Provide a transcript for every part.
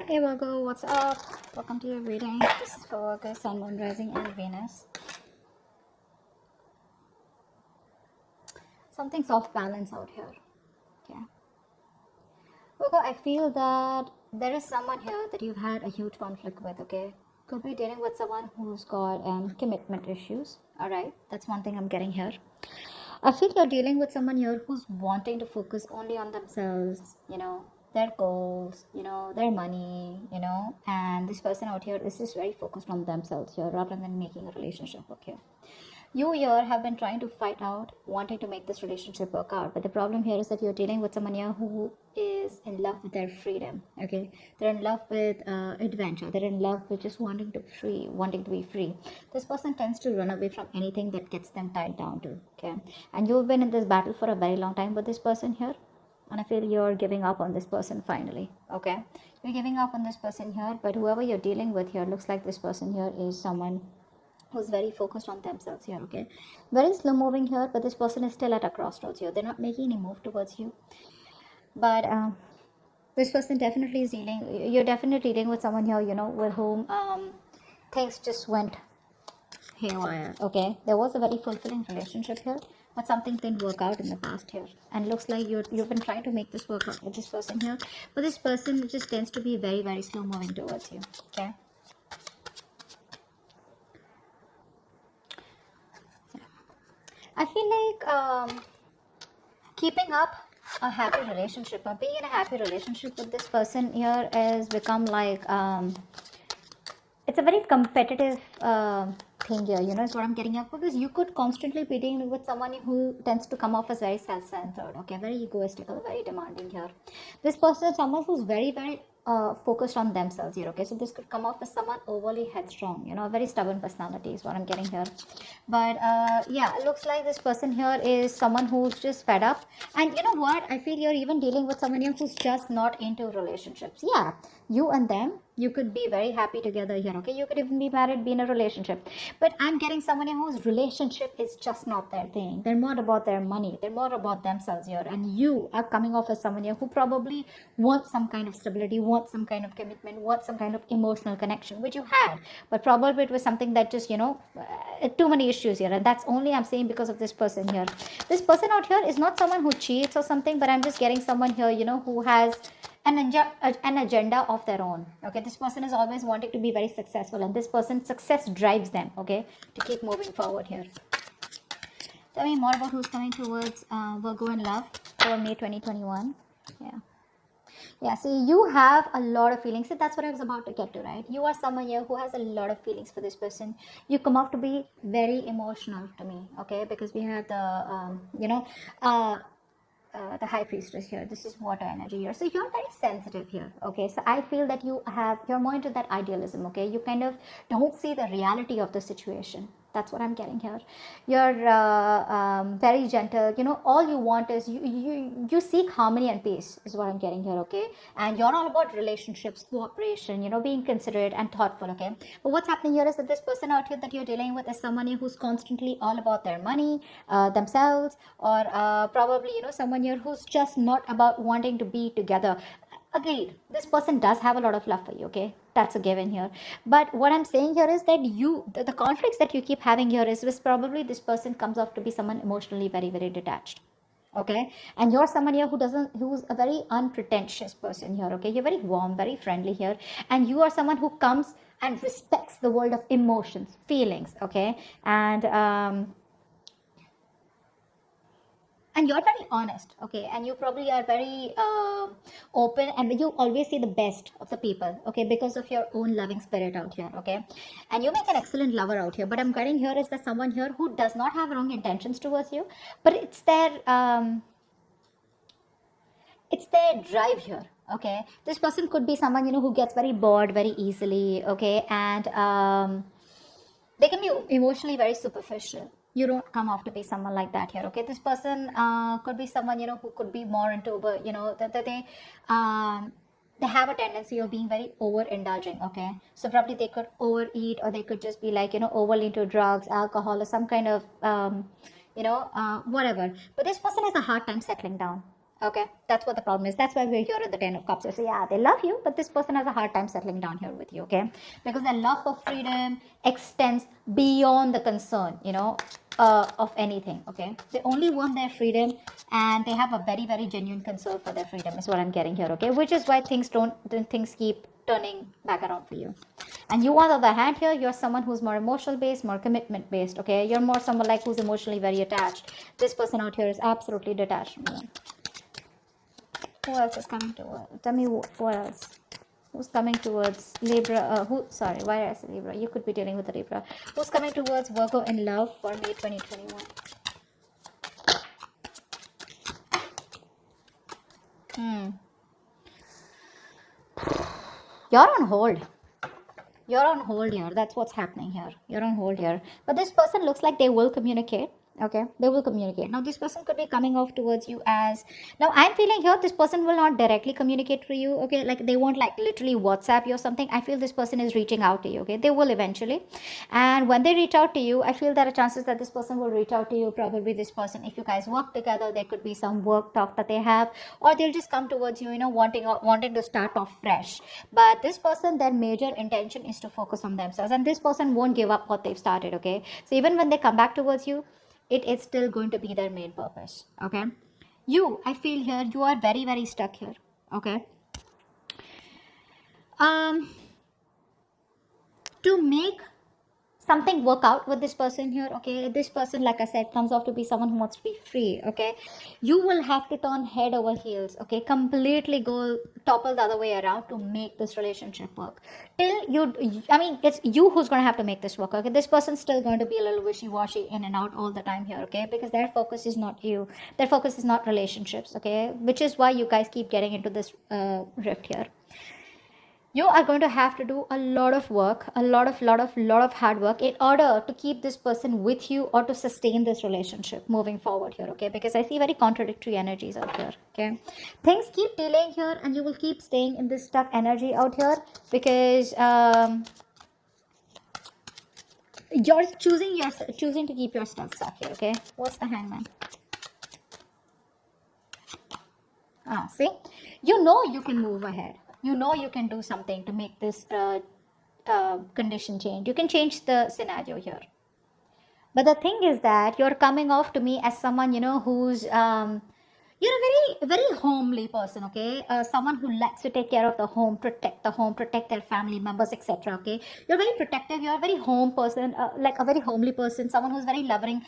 Hey Virgo, what's up? Welcome to your reading. This is for Virgo, Sun, Moon, Rising, and Venus. Something's off balance out here. Okay. Virgo, I feel that there is someone here that you've had a huge conflict with, okay? Could be dealing with someone who's got commitment issues. Alright, that's one thing I'm getting here. I feel you're dealing with someone here who's wanting to focus only on themselves, their goals, their money, and this person out here is just very focused on themselves here rather than making a relationship work here. You here have been trying to fight out, wanting to make this relationship work out. But the problem here is that you're dealing with someone here who is in love with their freedom. Okay, they're in love with adventure. They're in love with just wanting to be free. This person tends to run away from anything that gets them tied down to. Okay, and you've been in this battle for a very long time with this person here. And I feel you're giving up on this person finally. Okay, you're giving up on this person here. But whoever you're dealing with here looks like this person here is someone who's very focused on themselves here. Okay, very slow moving here, but this person is still at a crossroads here. They're not making any move towards you, but this person definitely is dealing, you're definitely dealing with someone here, with whom things just went haywire. Okay, there was a very fulfilling relationship here, but something didn't work out in the past here, and looks like you've been trying to make this work out with this person here, but this person just tends to be very, very slow moving towards you. Okay, I feel like keeping up a happy relationship or being in a happy relationship with this person here has become like it's a very competitive thing here, is what I'm getting at, because you could constantly be dealing with someone who tends to come off as very self-centered, okay, very egoistical, very demanding here. This person is someone who's very, very focused on themselves here. Okay, so this could come off as someone overly headstrong, a very stubborn personality is what I'm getting here. But yeah, it looks like this person here is someone who's just fed up. And you know what, I feel you're even dealing with someone here who's just not into relationships. Yeah, you and them, you could be very happy together here. Okay, you could even be married, be in a relationship, but I'm getting someone here whose relationship is just not their thing. They're more about their money, they're more about themselves here, and you are coming off as someone here who probably wants some kind of stability, wants some kind of commitment, wants some kind of emotional connection, which you had, but probably it was something that just too many issues here, and that's only I'm saying because of this person here. This person out here is not someone who cheats or something, but I'm just getting someone here who has an agenda of their own. Okay, this person is always wanting to be very successful, and this person's success drives them, okay, to keep moving forward here. Tell me more about who's coming towards Virgo in love for May 2021. Yeah, see, you have a lot of feelings. See, that's what I was about to get to, right? You are someone here who has a lot of feelings for this person. You come off to be very emotional to me, okay, because we have the the high priestess here. This is water energy here, so you're very sensitive here. Okay, so I feel that you're more into that idealism. Okay, you kind of don't see the reality of the situation. That's what I'm getting here. You're very gentle. All you want is you seek harmony and peace is what I'm getting here. Okay, and you're all about relationships, cooperation, being considerate and thoughtful. Okay, but what's happening here is that this person out here that you're dealing with is someone who's constantly all about their money, themselves, or probably someone here who's just not about wanting to be together. Agreed, this person does have a lot of love for you. Okay, that's a given here, but what I'm saying here is that the conflicts that you keep having here is probably this person comes off to be someone emotionally very, very detached. Okay, and you're someone here who's a very unpretentious person here. Okay, you're very warm, very friendly here, and you are someone who comes and respects the world of emotions, feelings. Okay, and you're very honest. Okay, and you probably are very open, and you always see the best of the people. Okay, because of your own loving spirit out here. Okay, and you make an excellent lover out here, but I'm getting here is that someone here who does not have wrong intentions towards you, but it's their drive here. Okay, this person could be someone who gets very bored very easily. Okay, and they can be emotionally very superficial. You don't come off to be someone like that here. Okay, this person could be someone who could be more into that they have a tendency of being very overindulging. Okay, so probably they could overeat, or they could just be like overly into drugs, alcohol, or some kind of whatever. But this person has a hard time settling down. Okay, that's what the problem is. That's why we're here at the 10 of cups. So yeah, they love you, but this person has a hard time settling down here with you. Okay, because their love for freedom extends beyond the concern, of anything. Okay, they only want their freedom, and they have a very very genuine concern for their freedom is what I'm getting here. Okay, which is why things keep turning back around for you. And you, on the other hand, here you're someone who's more emotional based, more commitment based. Okay, you're more someone like who's emotionally very attached. This person out here is absolutely detached from you. Who else is coming towards? Tell me what else. Who's coming towards Libra? Sorry, why did I say Libra? You could be dealing with a Libra. Who's coming towards Virgo in love for May 2021? You're on hold. You're on hold here. That's what's happening here. You're on hold here. But this person looks like they will communicate. Okay, they will communicate. Now this person could be coming off towards you as, now I'm feeling here this person will not directly communicate to you. Okay, like they won't like literally WhatsApp you or something. I feel this person is reaching out to you. Okay, they will eventually, and when they reach out to you, I feel there are chances that this person will reach out to you. Probably this person, if you guys work together, there could be some work talk that they have, or they'll just come towards you, wanting to start off fresh. But this person, their major intention is to focus on themselves, and this person won't give up what they've started. Okay, so even when they come back towards you, it is still going to be their main purpose. Okay, I feel here you are very very stuck here. Okay, to make something work out with this person here. Okay, this person, like I said, comes off to be someone who wants to be free. Okay, you will have to turn head over heels. Okay, completely go topple the other way around to make this relationship work. It's you who's going to have to make this work. Okay, this person's still going to be a little wishy-washy in and out all the time here. Okay, because their focus is not you, their focus is not relationships. Okay, which is why you guys keep getting into this rift here. You are going to have to do a lot of work, a lot of hard work in order to keep this person with you or to sustain this relationship moving forward here. Okay, because I see very contradictory energies out here. Okay, things keep delaying here and you will keep staying in this stuck energy out here because you're choosing to keep your stuff stuck here. Okay, what's the Hangman? See, you can move ahead. You can do something to make this condition change. You can change the scenario here. But the thing is that you're coming off to me as someone, who's you're a very homely person. Okay, someone who likes to take care of the home, protect their family members, etc. Okay, you're very protective, you're a very home person, like a very homely person, someone who's very loving.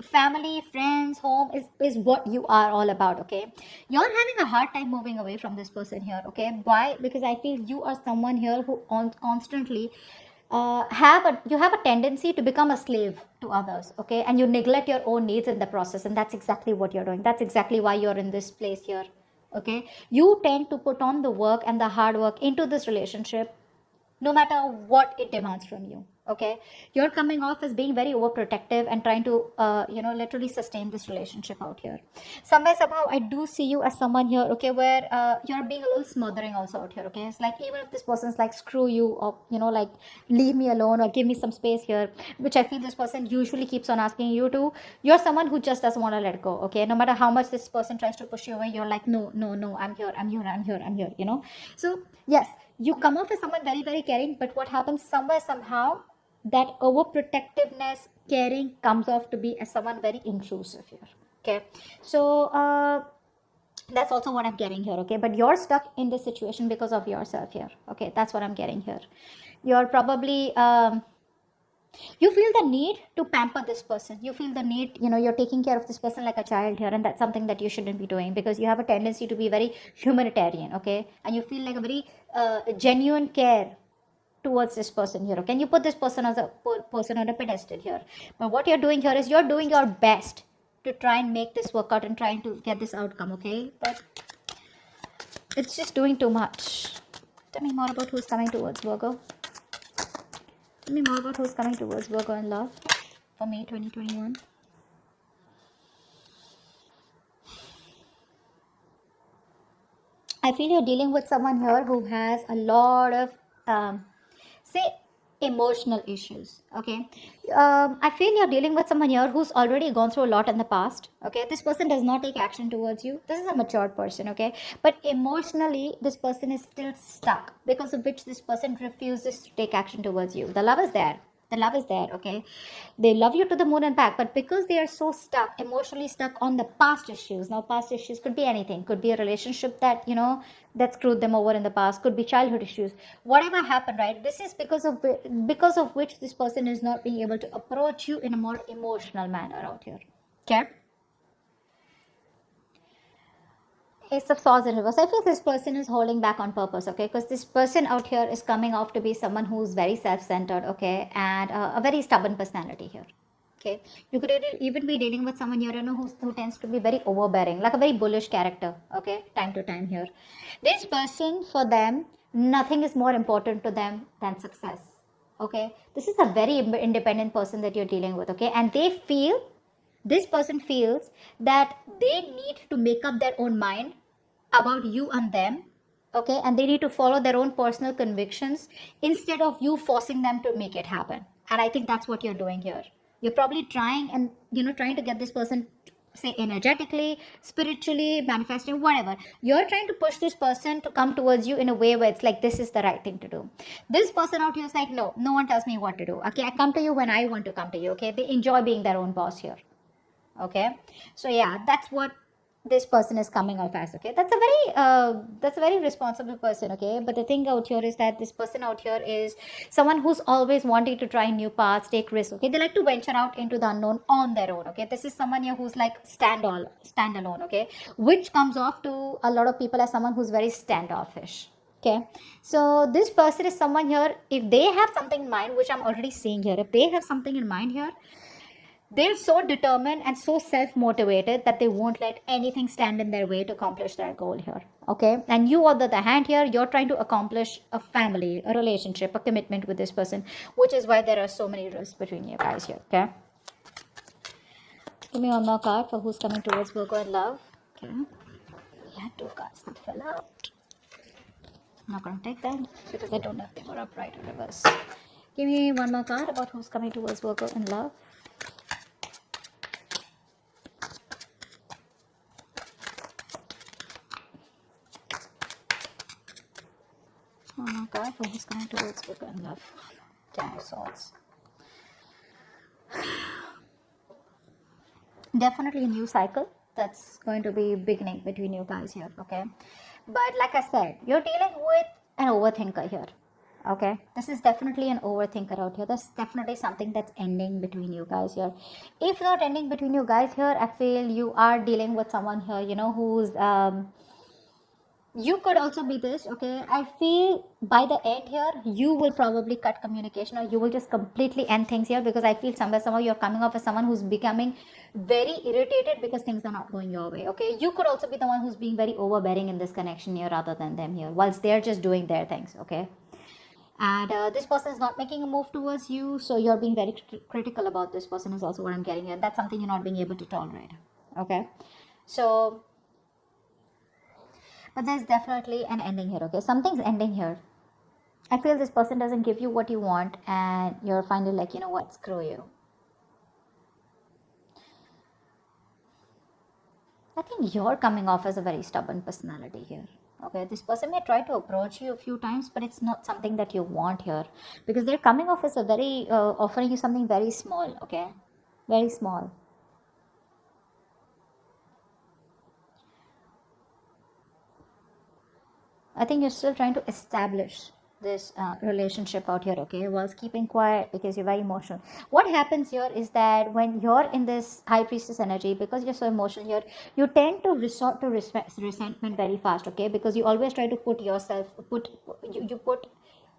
Family, friends, home is what you are all about. Okay, you're having a hard time moving away from this person here. Okay, why? Because I feel you are someone here who constantly you have a tendency to become a slave to others. Okay, and you neglect your own needs in the process, and that's exactly what you're doing. That's exactly why you're in this place here. Okay, you tend to put on the work and the hard work into this relationship no matter what it demands from you. Okay, you're coming off as being very overprotective and trying to literally sustain this relationship out here. Somehow I do see you as someone here, okay, where you're being a little smothering also out here. Okay, it's like even if this person's like screw you, or like leave me alone or give me some space here, which I feel this person usually keeps on asking you to, you're someone who just doesn't want to let go. Okay, no matter how much this person tries to push you away, you're like, no, no, no, I'm here. So yes, you come off as someone very very caring, but what happens somehow that overprotectiveness, caring comes off to be as someone very intrusive here. Okay, so that's also what I'm getting here. Okay, but you're stuck in this situation because of yourself here. Okay, that's what I'm getting here. You're probably you feel the need to pamper this person. You feel the need, you're taking care of this person like a child here, and that's something that you shouldn't be doing because you have a tendency to be very humanitarian. Okay, and you feel like a very genuine care towards this person here. Okay, and you put this person as a person on a pedestal here, but what you're doing here is you're doing your best to try and make this work out and trying to get this outcome. Okay, but it's just doing too much. Tell me more about who's coming towards Virgo. Tell me more about who's coming towards Virgo in love for May 2021. I feel you're dealing with someone here who has a lot of emotional issues. Okay, I feel you're dealing with someone here who's already gone through a lot in the past. Okay, this person does not take action towards you. This is a mature person. Okay, but emotionally this person is still stuck, because of which this person refuses to take action towards you. The love is there, the love is there. Okay, they love you to the moon and back, but because they are so stuck, emotionally stuck on the past issues. Now past issues could be anything, could be a relationship that, that screwed them over in the past, could be childhood issues, whatever happened, right? This is because of which this person is not being able to approach you in a more emotional manner out here. Okay. Ace of Swords in reverse. I feel this person is holding back on purpose, okay? Because this person out here is coming off to be someone who's very self-centered, okay? And a very stubborn personality here. Okay, you could even be dealing with someone here, who tends to be very overbearing, like a very bullish character. Okay, time to time here. This person, for them, nothing is more important to them than success. Okay, this is a very independent person that you're dealing with. Okay, and this person feels that they need to make up their own mind about you and them. Okay, and they need to follow their own personal convictions instead of you forcing them to make it happen. And I think that's what you're doing here. You're probably trying and trying to get this person, say, energetically, spiritually, manifesting, whatever. You're trying to push this person to come towards you in a way where it's like, this is the right thing to do. This person out here is like, no, no one tells me what to do. Okay, I come to you when I want to come to you. Okay, they enjoy being their own boss here. Okay, so yeah, that's what this person is coming off as. Okay, that's a very responsible person. Okay, but the thing out here is that this person out here is someone who's always wanting to try new paths, take risks. Okay, they like to venture out into the unknown on their own. Okay, this is someone here who's like stand alone. Okay, which comes off to a lot of people as someone who's very standoffish. Okay, so this person is someone here, if they have something in mind, which I'm already seeing here, if they have something in mind here, they're so determined and so self-motivated that they won't let anything stand in their way to accomplish their goal here. Okay, and you, on the other hand, here you're trying to accomplish a family, a relationship, a commitment with this person, which is why there are so many risks between you guys here. Okay, give me one more card for who's coming towards Virgo in love. Okay, we had two cards that fell out. I'm not going to take them because I don't know if they were upright or reverse. Give me one more card about who's coming towards Virgo in love. Oh my god, who's coming towards Virgo in love? Ten of Swords. Definitely a new cycle that's going to be beginning between you guys here. Okay, but like I said, you're dealing with an overthinker here. Okay, this is definitely an overthinker out here. There's definitely something that's ending between you guys here. If not ending between you guys here, I feel you are dealing with someone here, who's you could also be this. Okay, I feel by the end here you will probably cut communication, or you will just completely end things here, because I feel somehow you're coming off as someone who's becoming very irritated because things are not going your way. Okay, you could also be the one who's being very overbearing in this connection here rather than them here, whilst they're just doing their things. Okay, and this person is not making a move towards you, so you're being very critical about this person is also what I'm getting here. That's something you're not being able to tolerate. Okay, so but there's definitely an ending here. Okay, something's ending here. I feel this person doesn't give you what you want, and you're finally like, you know what, screw you. I think you're coming off as a very stubborn personality here. Okay, this person may try to approach you a few times, but it's not something that you want here, because they're coming off as a very offering you something very small. Okay, very small. I think you're still trying to establish this relationship out here, okay, whilst keeping quiet because you're very emotional. What happens here is that when you're in this high priestess energy, because you're so emotional here, you tend to resort to resentment very fast, okay, because you always try to put you put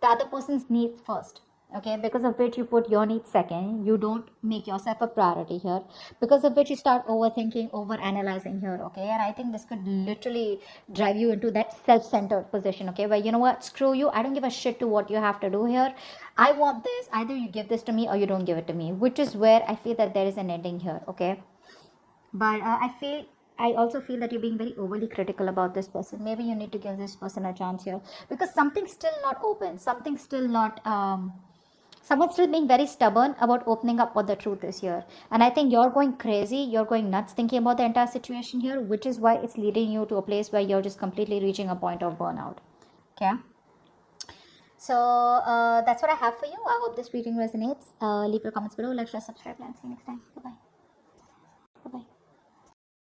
the other person's needs first. Okay, because of which you put your needs second, you don't make yourself a priority here, because of which you start overthinking, over analyzing here. Okay, and I think this could literally drive you into that self-centered position, okay, where, you know what, screw you, I don't give a shit to what you have to do here. I want this, either you give this to me or you don't give it to me, which is where I feel that there is an ending here. Okay, but I also feel that you're being very overly critical about this person. Maybe you need to give this person a chance here, because something's still not open, something's still not Someone's still being very stubborn about opening up what the truth is here. And I think you're going crazy, you're going nuts thinking about the entire situation here, which is why it's leading you to a place where you're just completely reaching a point of burnout. Okay. So that's what I have for you. I hope this reading resonates. Leave your comments below, like, share, subscribe, and see you next time. Bye bye.